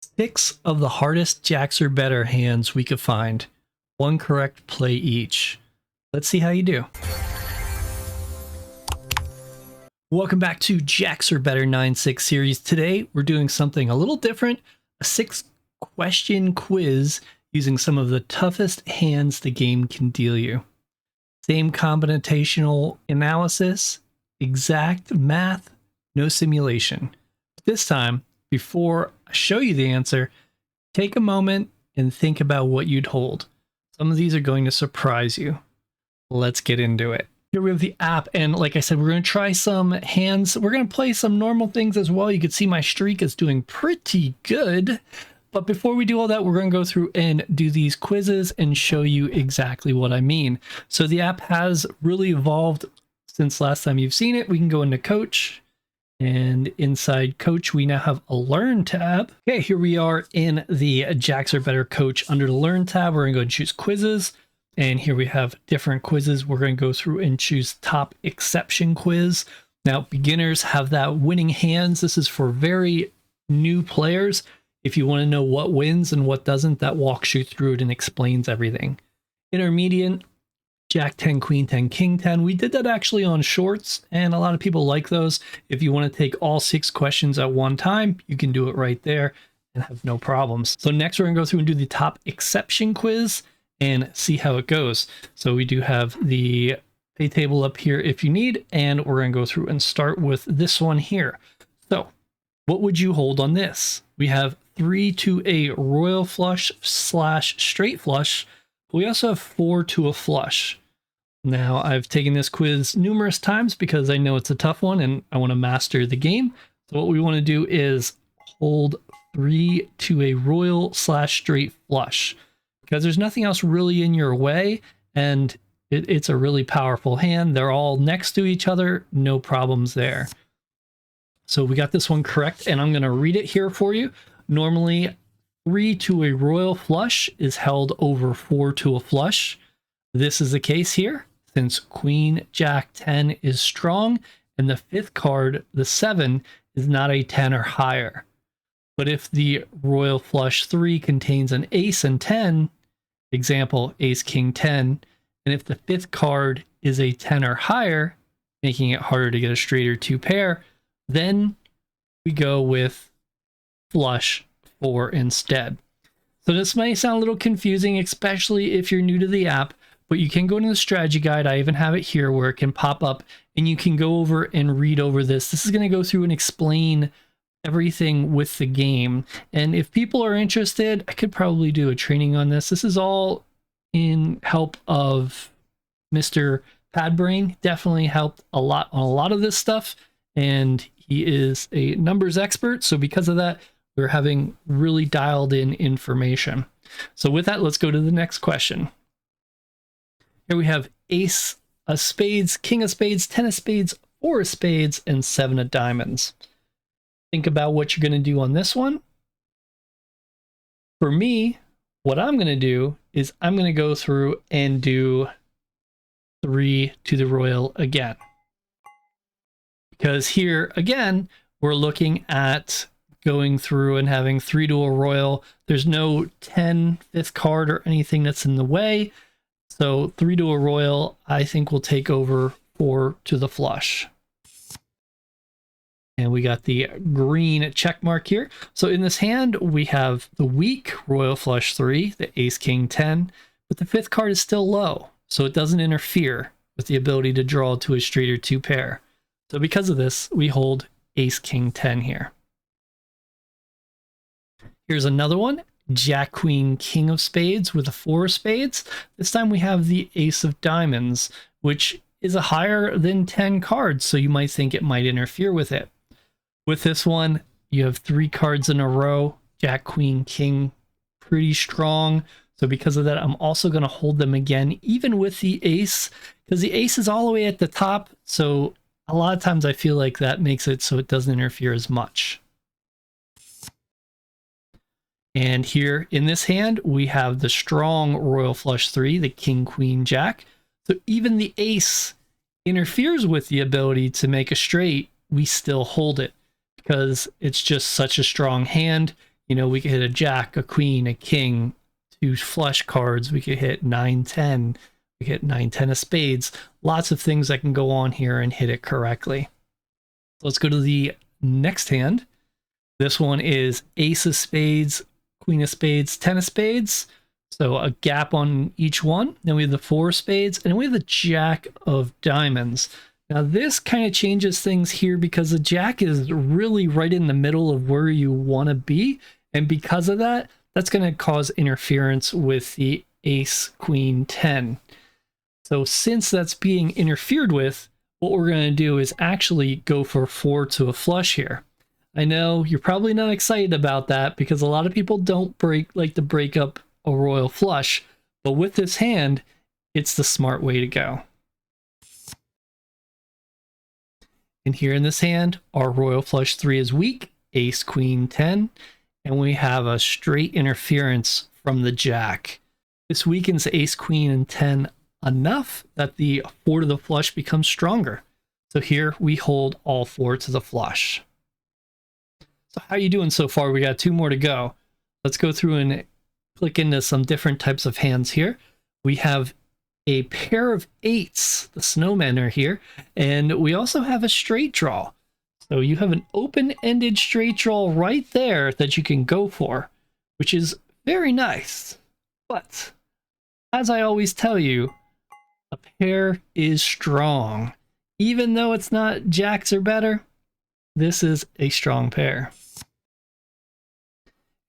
6 of the hardest jacks or better hands we could find. One correct play each. Let's see how you do. Welcome back to Jacks or Better 9-6 series. Today we're doing something a little different, a 6-question quiz using some of the toughest hands the game can deal you. Same combinatorial analysis, exact math, no simulation. This time, before I show you the answer, take a moment and think about what you'd hold. Some of these are going to surprise you. Let's get into it. Here we have the app, and like I said, we're going to try some hands. We're going to play some normal things as well. You can see my streak is doing pretty good. But before we do all that, we're going to go through and do these quizzes and show you exactly what I mean. So the app has really evolved since last time you've seen it. We can go into Coach, and inside Coach, we now have a Learn tab. Okay, here we are in the Jacks or Better Coach. Under the Learn tab, we're going to go and choose Quizzes. And here we have different quizzes. We're going to go through and choose Top Exception Quiz. Now, beginners have that winning hands. This is for very new players. If you want to know what wins and what doesn't, that walks you through it and explains everything. Intermediate, Jack 10, Queen 10, King 10. We did that actually on shorts, and a lot of people like those. If you want to take all 6 questions at one time, you can do it right there and have no problems. So next we're going to go through and do the Top Exception Quiz and see how it goes. So we do have the pay table up here if you need, and we're going to go through and start with this one here. So what would you hold on this? We have 3 to a royal flush / straight flush. We also have 4 to a flush. Now, I've taken this quiz numerous times because I know it's a tough one and I want to master the game. So what we want to do is hold 3 to a royal / straight flush, because there's nothing else really in your way, and it's a really powerful hand. They're all next to each other, no problems there. So we got this one correct, and I'm going to read it here for you. Normally, 3 to a royal flush is held over 4 to a flush. This is the case here, since Queen Jack 10 is strong, and the 5th card, the 7, is not a 10 or higher. But if the royal flush 3 contains an ace and 10, example, ace king 10, and if the 5th card is a 10 or higher, making it harder to get a straight or 2 pair, then we go with flush 4 instead. So this may sound a little confusing, especially if you're new to the app, but you can go into the strategy guide. I even have it here where it can pop up and you can go over and read over this. This is going to go through and explain everything with the game. And if people are interested, I could probably do a training on this. This is all in help of Mr. Padbrain. Definitely helped a lot on a lot of this stuff. And he is a numbers expert. So because of that, we're having really dialed in information. So with that, let's go to the next question. Here we have ace of spades, king of spades, 10 of spades, 4 of spades, and 7 of diamonds. Think about what you're going to do on this one. For me, what I'm going to do is I'm going to go through and do 3 to the royal again. Because here, again, we're looking at going through and having 3 to a royal. There's no 10 5th card or anything that's in the way. So 3 to a royal, I think, will take over 4 to the flush. And we got the green check mark here. So in this hand, we have the weak royal flush 3, the ace king 10, but the 5th card is still low, so it doesn't interfere with the ability to draw to a straight or 2 pair. So because of this, we hold ace king 10 here. Here's another one, Jack Queen King of Spades with a 4 of spades. This time we have the ace of diamonds, which is a higher than 10 cards, so you might think it might interfere with it. With this one, you have 3 cards in a row, Jack, Queen, King, pretty strong. So because of that, I'm also going to hold them again, even with the ace, because the ace is all the way at the top. So a lot of times I feel like that makes it so it doesn't interfere as much. And here in this hand, we have the strong royal flush 3, the king, queen, jack. So even the ace interferes with the ability to make a straight, we still hold it because it's just such a strong hand. You know, we could hit a jack, a queen, a king, 2 flush cards. We could hit 9, 10. We hit 9, 10 of spades. Lots of things that can go on here and hit it correctly. Let's go to the next hand. This one is ace of spades, queen of spades, 10 of spades. So a gap on each one. Then we have the 4 of spades, and we have the jack of diamonds. Now this kind of changes things here because the jack is really right in the middle of where you want to be. And because of that, that's going to cause interference with the ace, queen, 10. So since that's being interfered with, what we're going to do is actually go for 4 to a flush here. I know you're probably not excited about that because a lot of people don't like to break up a royal flush, but with this hand, it's the smart way to go. And here in this hand, our royal flush 3 is weak, ace, queen, 10, and we have a straight interference from the jack. This weakens ace, queen, and 10 enough that the 4 to the flush becomes stronger. So here we hold all 4 to the flush. So how are you doing so far? We got 2 more to go. Let's go through and click into some different types of hands here. We have a pair of 8s, the snowmen are here, and we also have a straight draw. So you have an open-ended straight draw right there that you can go for, which is very nice. But as I always tell you, a pair is strong. Even though it's not jacks or better, this is a strong pair.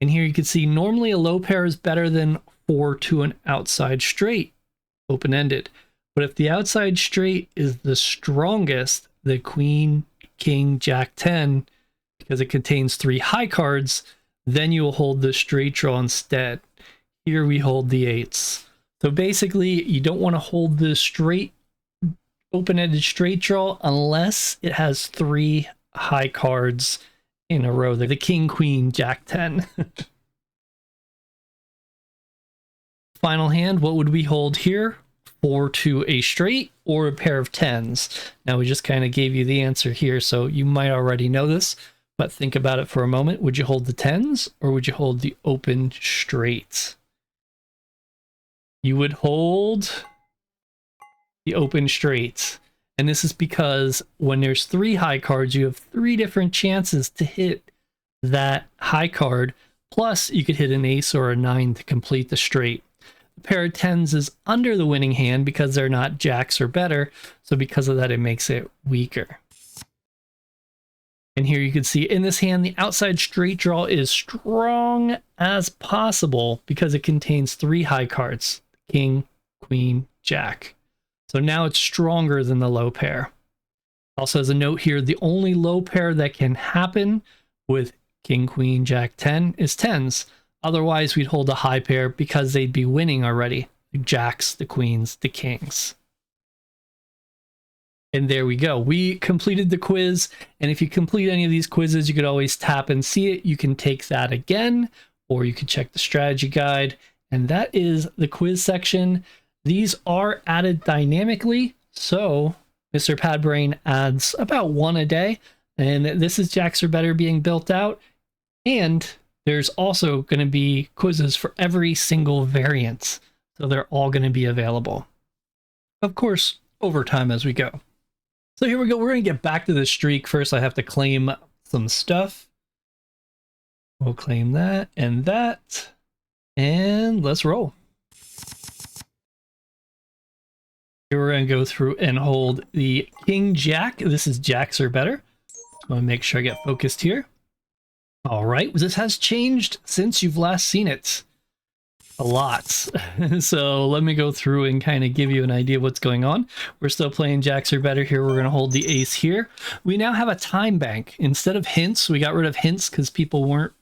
And here you can see normally a low pair is better than 4 to an outside straight, open-ended. But if the outside straight is the strongest, the queen, king, jack, 10, because it contains 3 high cards, then you will hold the straight draw instead. Here we hold the 8s. So basically, you don't want to hold the straight, open-ended straight draw unless it has 3 high cards in a row. The king, queen, jack, 10. Final hand, what would we hold here? 4 to a straight or a pair of 10s. Now we just kind of gave you the answer here, so you might already know this, but think about it for a moment. Would you hold the 10s or would you hold the open straight? You would hold the open straight. And this is because when there's 3 high cards, you have 3 different chances to hit that high card. Plus, you could hit an ace or a 9 to complete the straight. The pair of 10s is under the winning hand because they're not jacks or better. So because of that, it makes it weaker. And here you can see in this hand, the outside straight draw is strong as possible because it contains 3 high cards, king, queen, jack. So now it's stronger than the low pair. Also as a note here, the only low pair that can happen with king, queen, jack, 10 is 10s. Otherwise, we'd hold a high pair because they'd be winning already. The jacks, the queens, the kings. And there we go. We completed the quiz. And if you complete any of these quizzes, you could always tap and see it. You can take that again, or you can check the strategy guide. And that is the quiz section. These are added dynamically. So Mr. Padbrain adds about 1 a day. And this is Jacks Are Better being built out. And there's also going to be quizzes for every single variant. So they're all going to be available. Of course, over time as we go. So here we go. We're going to get back to the streak. First, I have to claim some stuff. We'll claim that and that. And let's roll. Here we're going to go through and hold the King Jack. This is Jacks Are Better. I want to make sure I get focused here. All right. This has changed since you've last seen it. A lot. So let me go through and kind of give you an idea of what's going on. We're still playing Jacks Are Better here. We're going to hold the ace here. We now have a time bank. Instead of hints, we got rid of hints because people weren't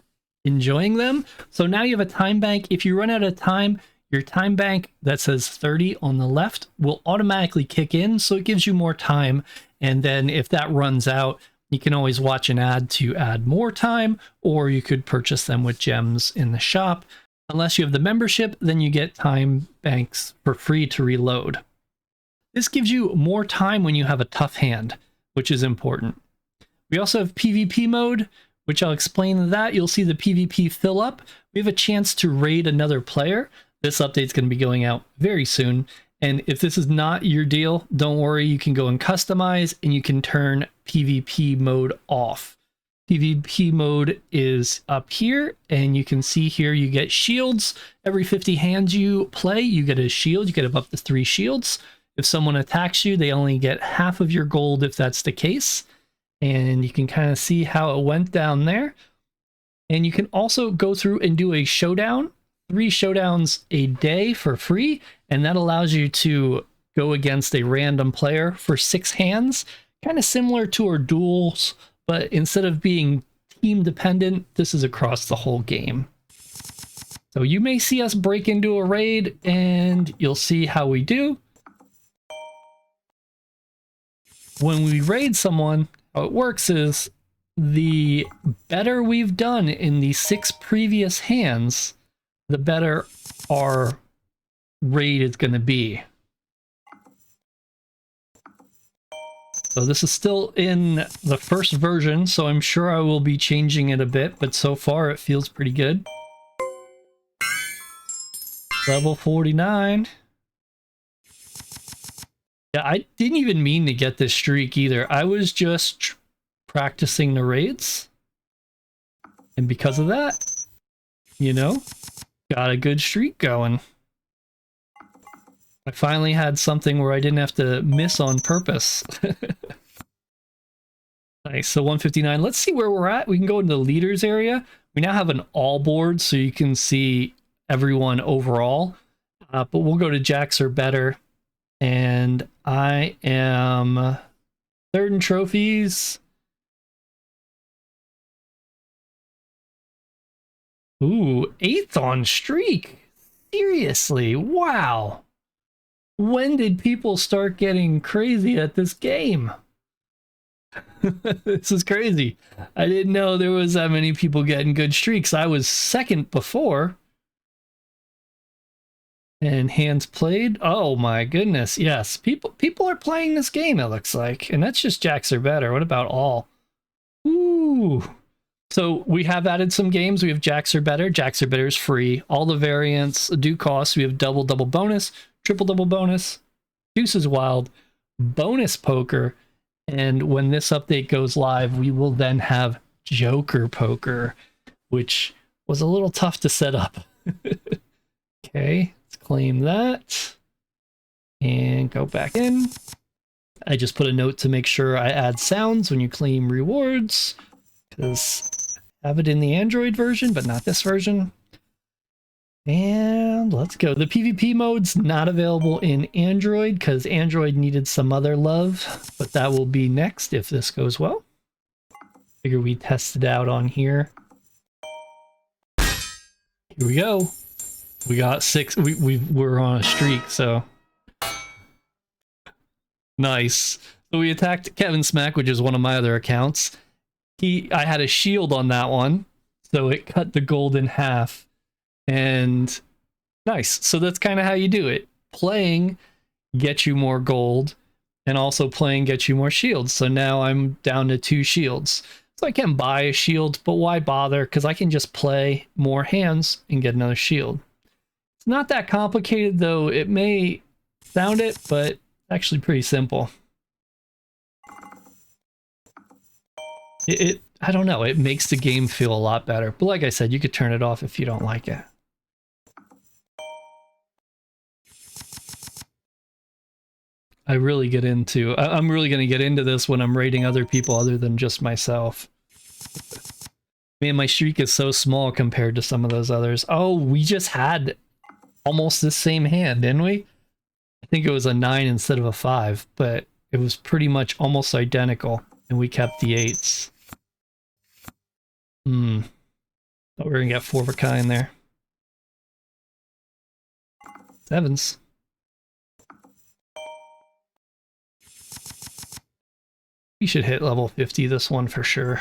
enjoying them. So now you have a time bank. If you run out of time, your time bank that says 30 on the left will automatically kick in. So it gives you more time. And then if that runs out, you can always watch an ad to add more time, or you could purchase them with gems in the shop. Unless you have the membership, then you get time banks for free to reload. This gives you more time when you have a tough hand, which is important. We also have PvP mode, which I'll explain that. You'll see the PvP fill up. We have a chance to raid another player. This update's going to be going out very soon. And if this is not your deal, don't worry. You can go and customize and you can turn PvP mode off. PvP mode is up here, and you can see here you get shields. Every 50 hands you play, you get a shield. You get up to 3 shields. If someone attacks you, they only get half of your gold if that's the case. And you can kind of see how it went down there. And you can also go through and do a showdown, 3 showdowns a day for free. And that allows you to go against a random player for 6 hands, kind of similar to our duels. But instead of being team dependent, this is across the whole game. So you may see us break into a raid and you'll see how we do. When we raid someone, how it works is the better we've done in the 6 previous hands, the better our raid is going to be. So this is still in the first version, so I'm sure I will be changing it a bit, but so far it feels pretty good. Level 49. Yeah, I didn't even mean to get this streak either. I was just practicing the raids. And because of that, you know, got a good streak going. I finally had something where I didn't have to miss on purpose. Nice, so 159. Let's see where we're at. We can go into the leaders area. We now have an all board, so you can see everyone overall. But we'll go to Jacks or better. And I am 3rd in trophies. Ooh, 8th on streak. Seriously, wow. When did people start getting crazy at this game? This is crazy. I didn't know there was that many people getting good streaks. I was 2nd before. And hands played. Oh my goodness. Yes, people are playing this game, it looks like. And that's just Jacks or better. What about all? Ooh. So we have added some games. We have Jacks or better. Jacks or better is free. All the variants do cost. We have double bonus, triple bonus, Deuce is Wild, bonus poker, and when this update goes live, we will then have Joker poker, which was a little tough to set up. Okay, let's claim that and go back in. I just put a note to make sure I add sounds when you claim rewards, because I have it in the Android version, but not this version. And let's go. The PvP mode's not available in Android because Android needed some other love, but that will be next if this goes well. Figure we test it out on here. Here we go. We got 6. We're on a streak, so nice. So we attacked Kevin Smak, which is one of my other accounts. I had a shield on that one, so it cut the gold in half. And nice. So that's kind of how you do it. Playing gets you more gold, and also playing gets you more shields. So now I'm down to 2 shields. So I can buy a shield, but why bother? Because I can just play more hands and get another shield. It's not that complicated, though. It may sound it, but actually pretty simple. I don't know. It makes the game feel a lot better. But like I said, you could turn it off if you don't like it. I'm really going to get into this when I'm rating other people other than just myself. Man, my streak is so small compared to some of those others. Oh, we just had almost the same hand, didn't we? I think it was a 9 instead of a 5, but it was pretty much almost identical, and we kept the 8s. Thought we were going to get 4 of a kind there. 7s. We should hit level 50 this one for sure.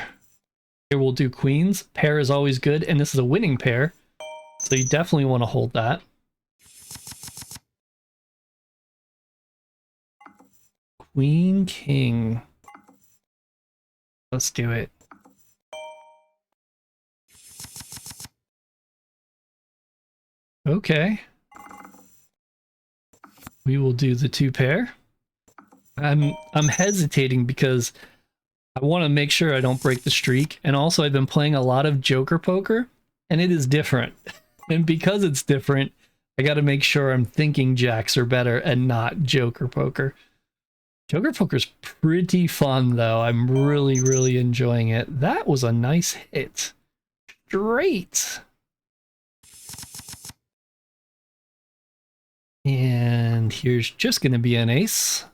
Here we'll do queens. Pair is always good, and this is a winning pair, so you definitely want to hold that. Queen, king. Let's do it. Okay. We will do the 2 pair. I'm hesitating because I want to make sure I don't break the streak, and also I've been playing a lot of Joker poker, and it is different. And because it's different, I got to make sure I'm thinking jacks are better and not Joker poker. Joker poker's pretty fun though. I'm really, really enjoying it. That was a nice hit. Straight. And here's just going to be an ace.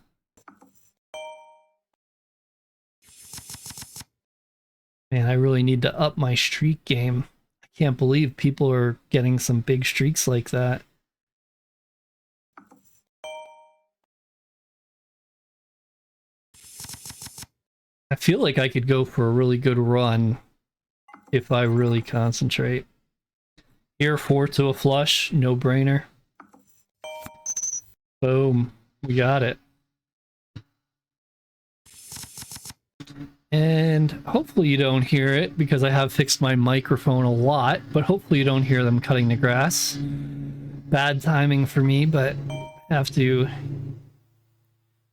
Man, I really need to up my streak game. I can't believe people are getting some big streaks like that. I feel like I could go for a really good run if I really concentrate. Here, 4 to a flush, no brainer. Boom, we got it. And hopefully you don't hear it because I have fixed my microphone a lot, but hopefully you don't hear them cutting the grass. Bad timing for me, but have to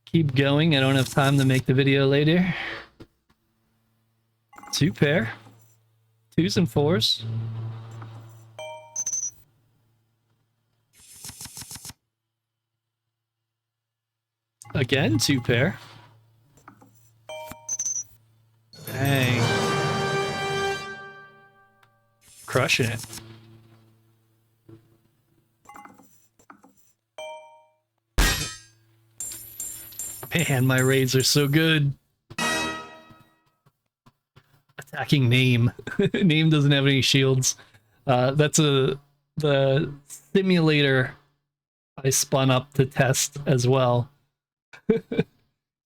keep going. I don't have time to make the video later. 2 pair. 2s and 4s. Again, 2 pair. Dang. Crushing it. Man, my raids are so good. Attacking Name. Name doesn't have any shields. That's the simulator I spun up to test as well.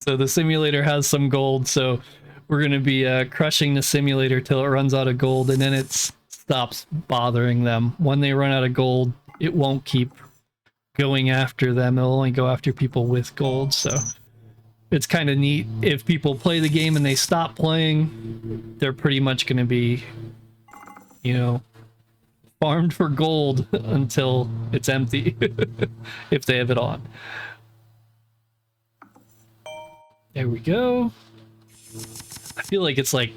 So the simulator has some gold, so we're going to be crushing the simulator till it runs out of gold, and then it stops bothering them. When they run out of gold, it won't keep going after them. It'll only go after people with gold, so it's kind of neat. If people play the game and they stop playing, they're pretty much going to be, you know, farmed for gold until it's empty, if they have it on. There we go. I feel like it's like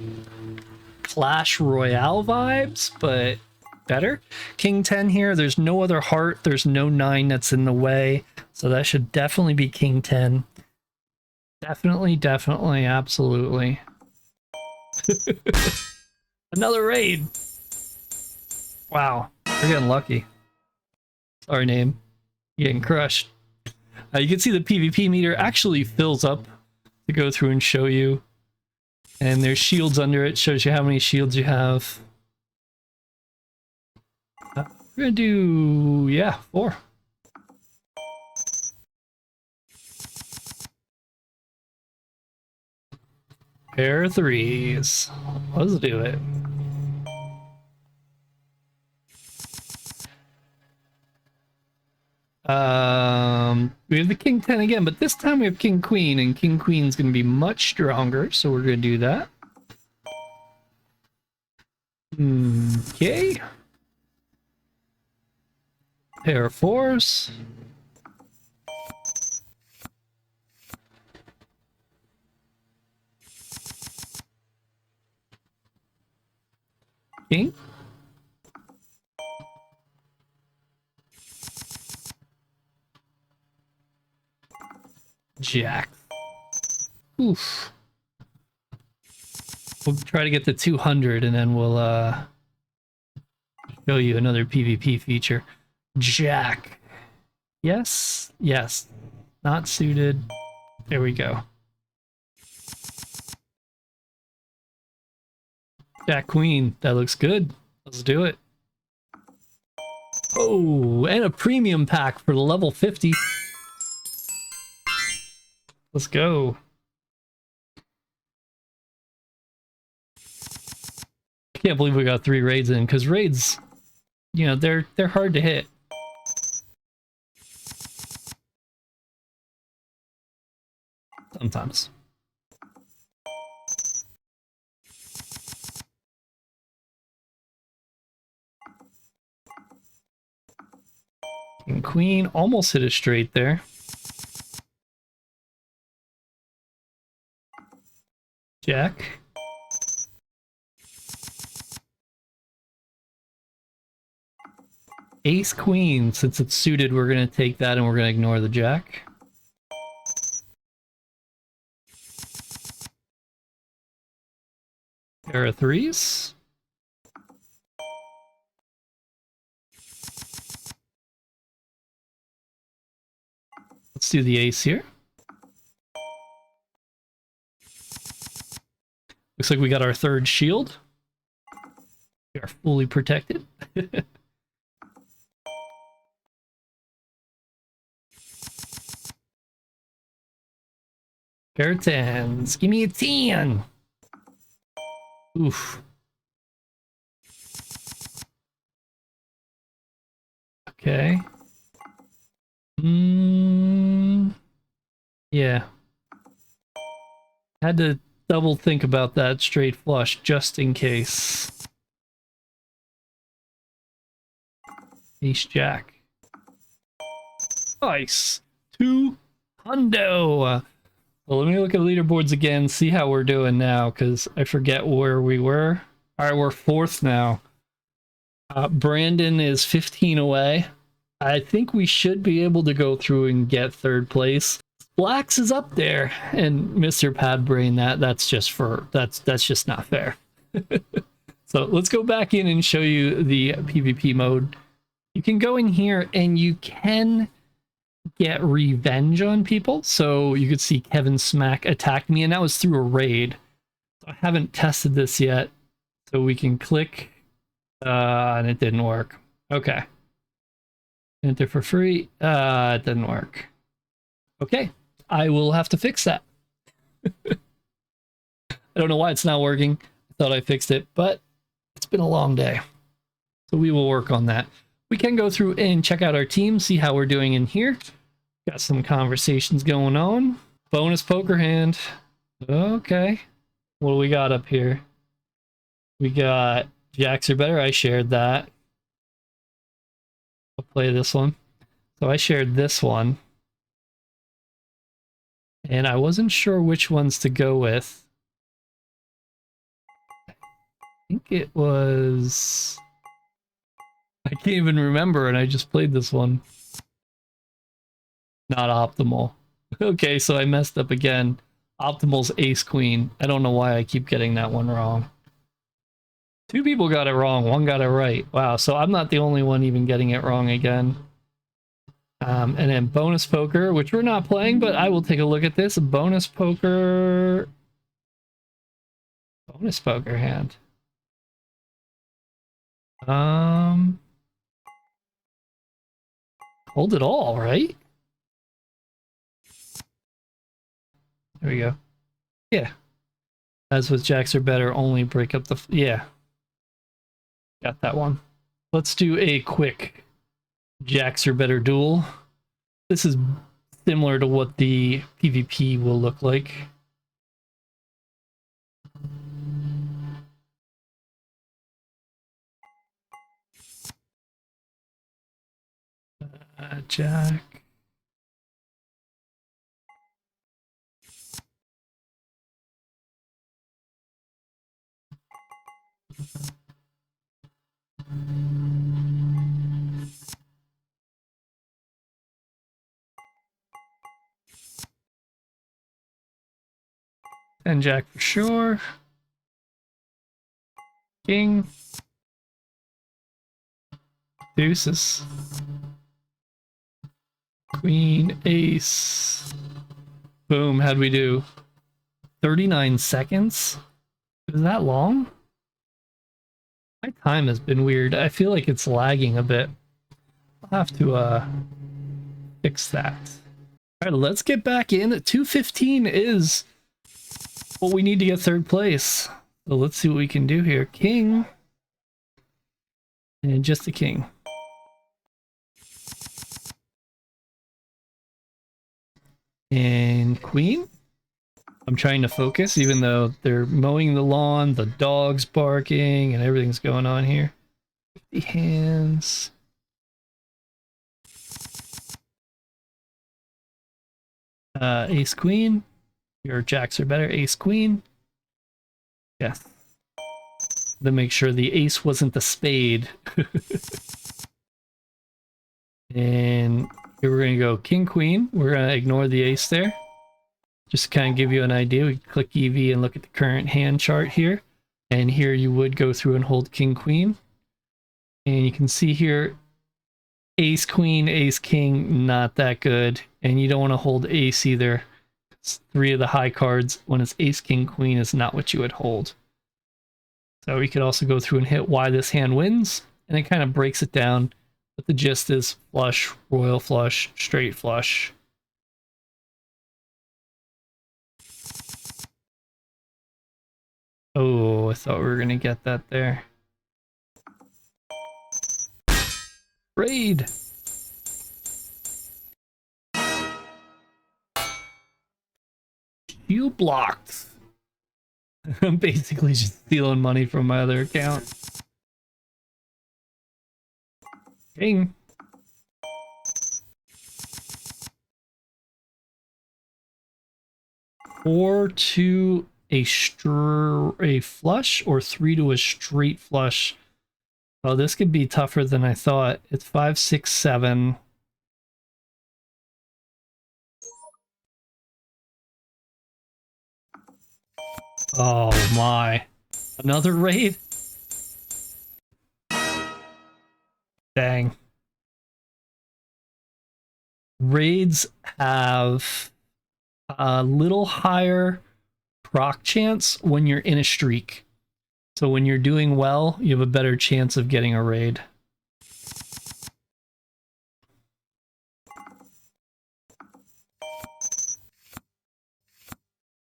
Clash Royale vibes, but better. King 10 here. There's no other heart. There's no 9 that's in the way. So that should definitely be King 10. Definitely, definitely, absolutely. Another raid. Wow. We're getting lucky. Sorry, Name. You're getting crushed. You can see the PvP meter actually fills up to go through and show you. And there's shields under it. Shows you how many shields you have. We're gonna do, yeah, 4. Pair of 3s. Let's do it. We have the King 10 again, but this time we have King Queen, and King Queen's gonna be much stronger, so we're gonna do that. Okay. Pair of 4s. King. Jack. Oof. We'll try to get to 200 and then we'll show you another PvP feature. Jack. Yes. Yes. Not suited. There we go. Jack Queen. That looks good. Let's do it. Oh, and a premium pack for the level 50. Let's go. I can't believe we got 3 raids in, because raids, you know, they're hard to hit. Sometimes. King, queen, almost hit it straight there. Jack. Ace, queen. Since it's suited, we're going to take that and we're going to ignore the jack. Pair of threes. Let's do the ace here. Looks like we got our third shield. We are fully protected. Pair of tens. Give me a 10. Oof. Okay. Yeah. Had to double think about that straight flush just in case. Ace jack. Nice. 2 hundo. Well, let me look at leaderboards again, see how we're doing now, because I forget where we were. All right, we're 4th now. Brandon is 15 away. I think we should be able to go through and get 3rd place. Blacks is up there, and Mr. Padbrain, that's just not fair. So let's go back in and show you the PvP mode. You can go in here and you can get revenge on people. So you could see Kevin Smak attacked me, and that was through a raid. So I haven't tested this yet. So we can click, and it didn't work. Okay. Enter for free. It didn't work. Okay. I will have to fix that. I don't know why it's not working. I thought I fixed it, but it's been a long day. So we will work on that. We can go through and check out our team, see how we're doing in here. Got some conversations going on. Bonus poker hand. Okay. What do we got up here? We got jacks are better. I shared that. I'll play this one. So I shared this one. And I wasn't sure which ones to go with. I think it was... I can't even remember, and I just played this one. Not optimal. Okay, so I messed up again. Optimal's ace queen. I don't know why I keep getting that one wrong. 2 people got it wrong, 1 got it right. Wow, so I'm not the only one even getting it wrong again. And then bonus poker, which we're not playing, but I will take a look at this. Bonus poker... Bonus poker hand. Hold it all, right? There we go. Yeah. As with jacks are better, only break up the... Yeah. Got that one. Let's do a quick jacks are better duel. This is similar to what the PvP will look like. Jack. And jack for sure. King. Deuces. Queen, ace. Boom, how'd we do? 39 seconds? Is that long? My time has been weird. I feel like it's lagging a bit. I'll have to fix that. All right, let's get back in. 215 is what we need to get 3rd place. So let's see what we can do here. King. And just a king. And queen. I'm trying to focus, even though they're mowing the lawn, the dog's barking, and everything's going on here. 50 hands. Ace queen. Your jacks are better. Ace queen. Yes. To make sure the ace wasn't the spade. And here we're going to go king queen. We're going to ignore the ace there. Just to kind of give you an idea, we click EV and look at the current hand chart here. And here you would go through and hold king queen. And you can see here, ace queen, ace king, not that good. And you don't want to hold ace either. It's 3 of the high cards. When it's ace king queen is not what you would hold. So we could also go through and hit why this hand wins. And it kind of breaks it down. But the gist is flush, royal flush, straight flush. Oh, I thought we were going to get that there. Raid! You blocked. I'm basically just stealing money from my other account. King. Four to a flush or 3 to a straight flush. Oh, this could be tougher than I thought. It's 5, 6, 7. Oh my. Another raid? Dang. Raids have a little higher proc chance when you're in a streak. So when you're doing well, you have a better chance of getting a raid.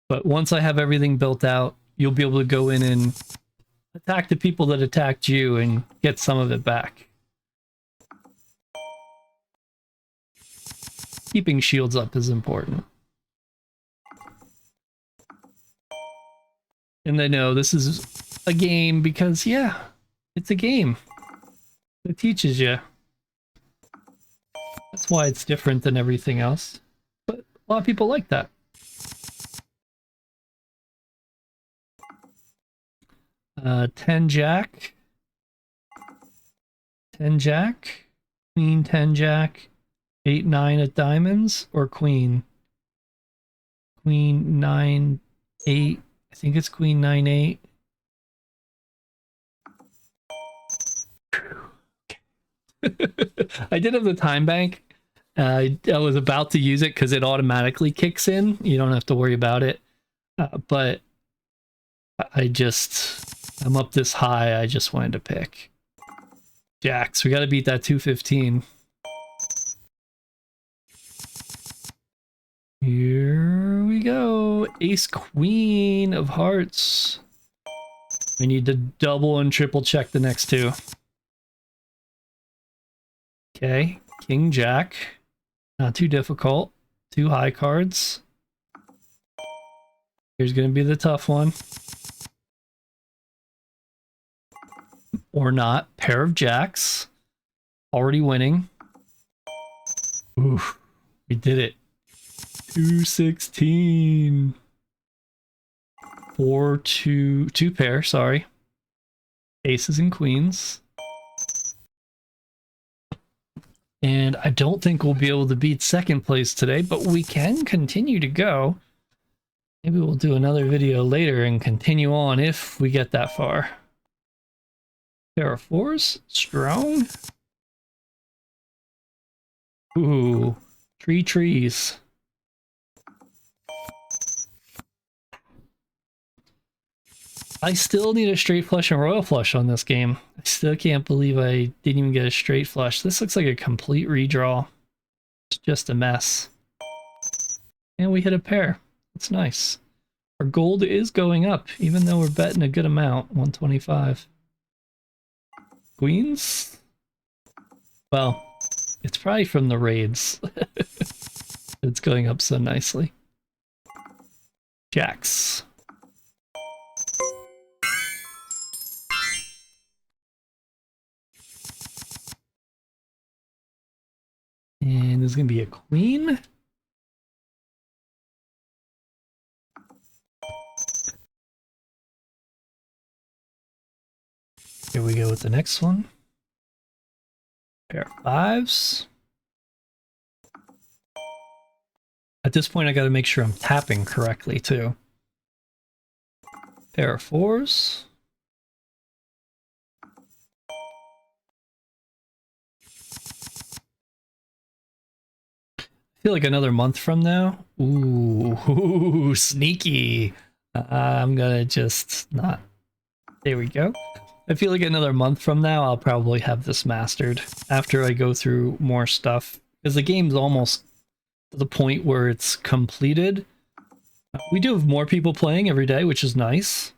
But once I have everything built out, you'll be able to go in and attack the people that attacked you and get some of it back. Keeping shields up is important. And I know this is a game because, yeah, it's a game. It teaches you. That's why it's different than everything else. But a lot of people like that. Uh, 10 jack. 10 jack. Queen 10 jack. 8 9 at diamonds or queen. Queen 9 8. I think it's queen 9 8. I did have the time bank. I was about to use it because it automatically kicks in. You don't have to worry about it. But I'm up this high. I just wanted to pick jacks. We got to beat that 215. Here we go. Ace queen of hearts. We need to double and triple check the next two. Okay, king jack. Not too difficult. 2 high cards. Here's going to be the tough one. Or not. Pair of jacks. Already winning. Oof. We did it. 216. 4 2 2 pair, sorry. Aces and queens. And I don't think we'll be able to beat second place today, but we can continue to go. Maybe we'll do another video later and continue on if we get that far. Pair of fours, strong. Ooh, trees. I still need a straight flush and royal flush on this game. I still can't believe I didn't even get a straight flush. This looks like a complete redraw. It's just a mess. And we hit a pair. That's nice. Our gold is going up, even though we're betting a good amount, 125. Queens? Well, it's probably from the raids. It's going up so nicely. Jacks. And there's going to be a queen. Here we go with the next one. Pair of fives. At this point, I got to make sure I'm tapping correctly too. Pair of fours. I feel like another month from now. Ooh, sneaky. I'm gonna just not. There we go. I feel like another month from now, I'll probably have this mastered after I go through more stuff. Because the game's almost to the point where it's completed. We do have more people playing every day, which is nice.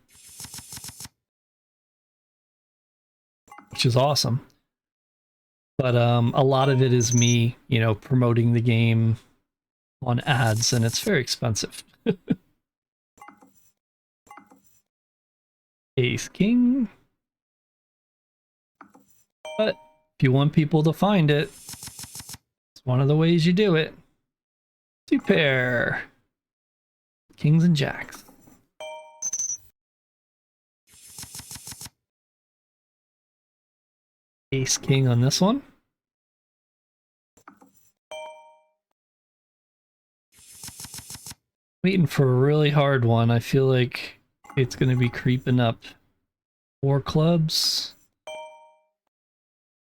Which is awesome. But a lot of it is me, you know, promoting the game on ads, and it's very expensive. Ace King. But if you want people to find it, it's one of the ways you do it. Two pair. Kings and jacks. Ace King on this one. Waiting for a really hard one. I feel like it's going to be creeping up. Four clubs.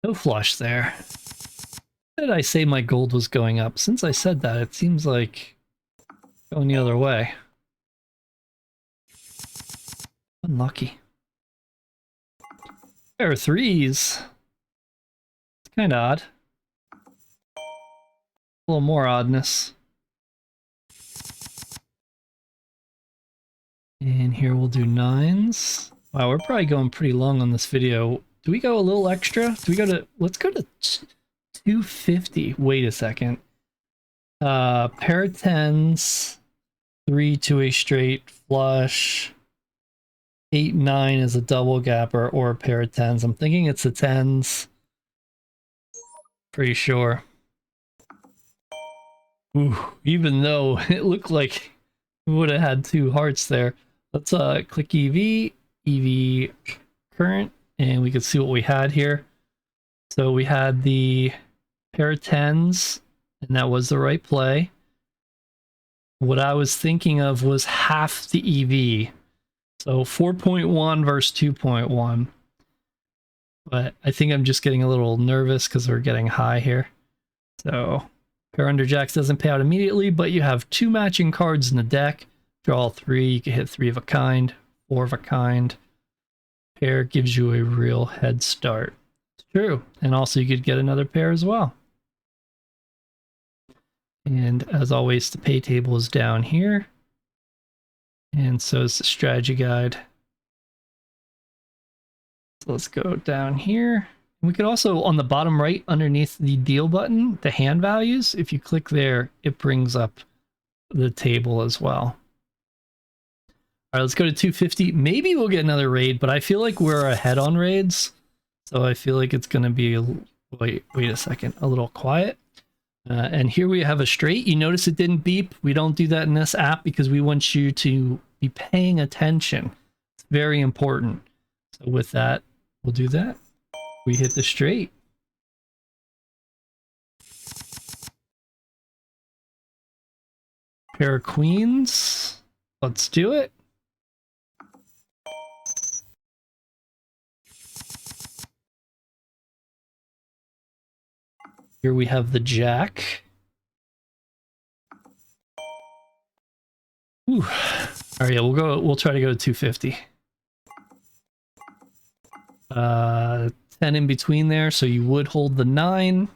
No flush there. Why did I say my gold was going up? Since I said that, it seems like going the other way. Unlucky. Pair of threes. It's kind of odd. A little more oddness. And here we'll do nines. Wow, we're probably going pretty long on this video. Do we go a little extra? Do we go to... Let's go to 250. Wait a second. Pair of tens. 3 to a straight flush. 8-9 is a double gapper or a pair of tens. I'm thinking it's the tens. Pretty sure. Ooh, even though it looked like we would have had two hearts there. Let's click EV, EV current, and we can see what we had here. So we had the pair of tens, and that was the right play. What I was thinking of was half the EV. So 4.1 versus 2.1. But I think I'm just getting a little nervous because we're getting high here. So pair under jacks doesn't pay out immediately, but you have two matching cards in the deck. Draw three, you can hit three of a kind, four of a kind. Pair gives you a real head start. It's true. And also you could get another pair as well. And as always, the pay table is down here. And so is the strategy guide. So let's go down here. We could also, on the bottom right, underneath the deal button, the hand values, if you click there, it brings up the table as well. All right, let's go to 250. Maybe we'll get another raid, but I feel like we're ahead on raids. So I feel like it's going to be, wait a second, a little quiet. And here we have a straight. You notice it didn't beep. We don't do that in this app because we want you to be paying attention. It's very important. So with that, we'll do that. We hit the straight. Pair of queens. Let's do it. Here we have the jack. Ooh. All right, yeah, we'll try to go to 250. 10 in between there, so you would hold the 9.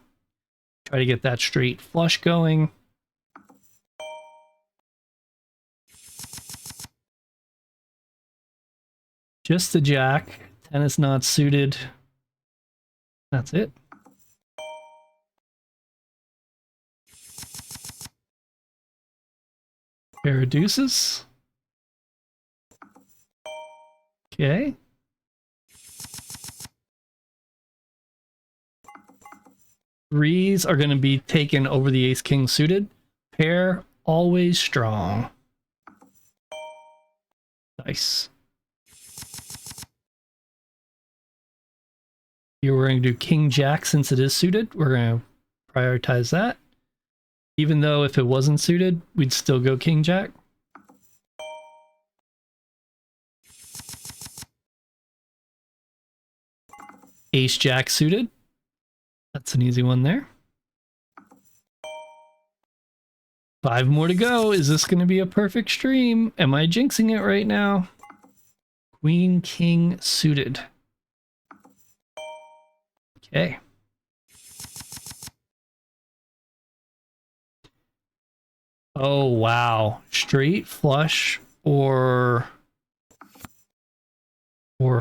Try to get that straight flush going. Just the jack. 10 is not suited. That's it. Pair of deuces. Okay. Threes are going to be taken over the ace king suited. Pair always strong. Nice. Here we're going to do King Jack since it is suited. We're going to prioritize that. Even though if it wasn't suited, we'd still go King Jack. Ace Jack suited. That's an easy one there. 5 more to go. Is this going to be a perfect stream? Am I jinxing it right now? Queen King suited. Okay. Oh, wow. Straight flush or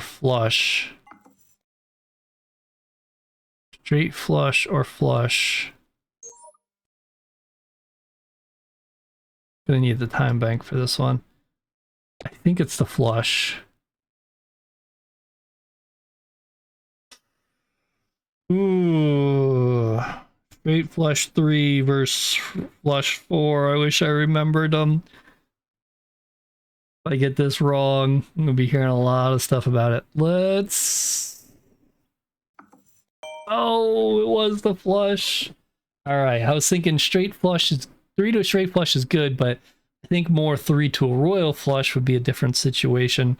flush. Straight flush or flush. Gonna need the time bank for this one. I think it's the flush. Ooh. Straight flush 3 versus flush 4. I wish I remembered them. If I get this wrong, I'm gonna be hearing a lot of stuff about it. Let's... Oh, it was the flush. Alright, I was thinking straight flush is... 3 to a straight flush is good, but I think more 3 to a royal flush would be a different situation.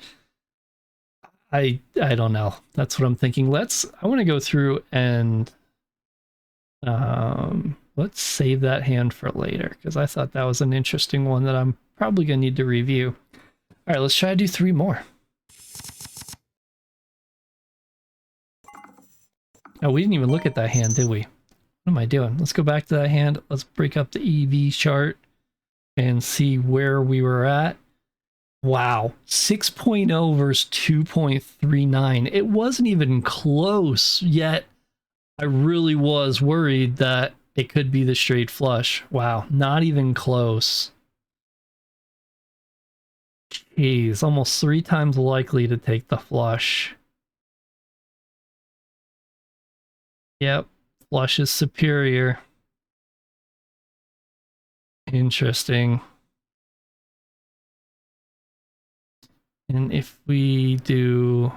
I don't know. That's what I'm thinking. I want to go through and let's save that hand for later, because I thought that was an interesting one that I'm probably gonna need to review. All right, let's try to do 3 more. Oh, we didn't even look at that hand, did we? What am I doing? Let's go back to that hand. Let's break up the EV chart and see where we were at. Wow, 6.0 versus 2.39. It wasn't even close, yet I really was worried that it could be the straight flush. Wow, not even close. Jeez, almost 3 times likely to take the flush. Yep, flush is superior. Interesting. And if we do,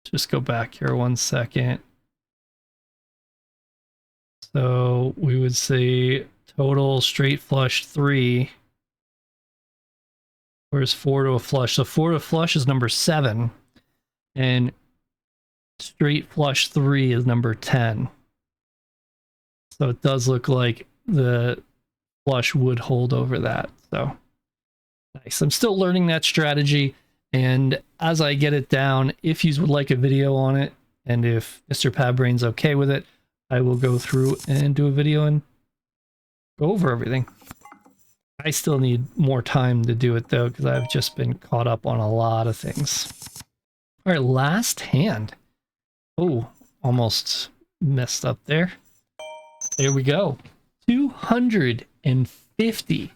just go back here 1 second. So we would say total straight flush 3. Where's 4 to a flush? So 4 to a flush is number 7. And straight flush 3 is number 10. So it does look like the flush would hold over that. So nice. I'm still learning that strategy. And as I get it down, if you would like a video on it, and if Mr. Padbrain's okay with it, I will go through and do a video and go over everything. I still need more time to do it though, because I've just been caught up on a lot of things. All right, last hand. Oh, almost messed up there. There we go. 250.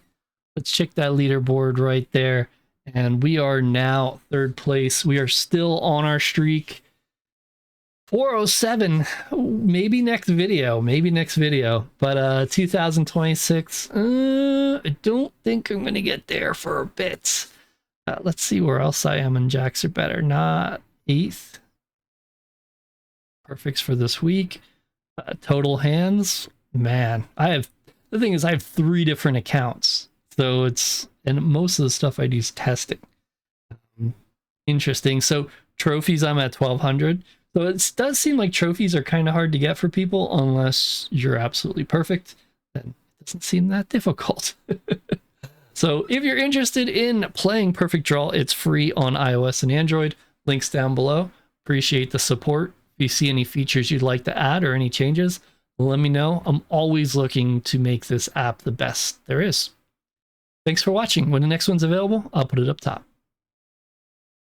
Let's check that leaderboard right there. And we are now 3rd place. We are still on our streak. 407. Maybe next video. Maybe next video. But 2026. I don't think I'm going to get there for a bit. Let's see where else I am in Jacks Are Better. Not 8th. Perfects for this week. Total hands. Man, the thing is I have 3 different accounts. So and most of the stuff I do is testing. Interesting. So trophies, I'm at 1200. So it does seem like trophies are kind of hard to get for people unless you're absolutely perfect. Then it doesn't seem that difficult. So if you're interested in playing Perfect Draw, it's free on iOS and Android. Links down below. Appreciate the support. If you see any features you'd like to add or any changes, let me know. I'm always looking to make this app the best there is. Thanks for watching. When the next one's available, I'll put it up top.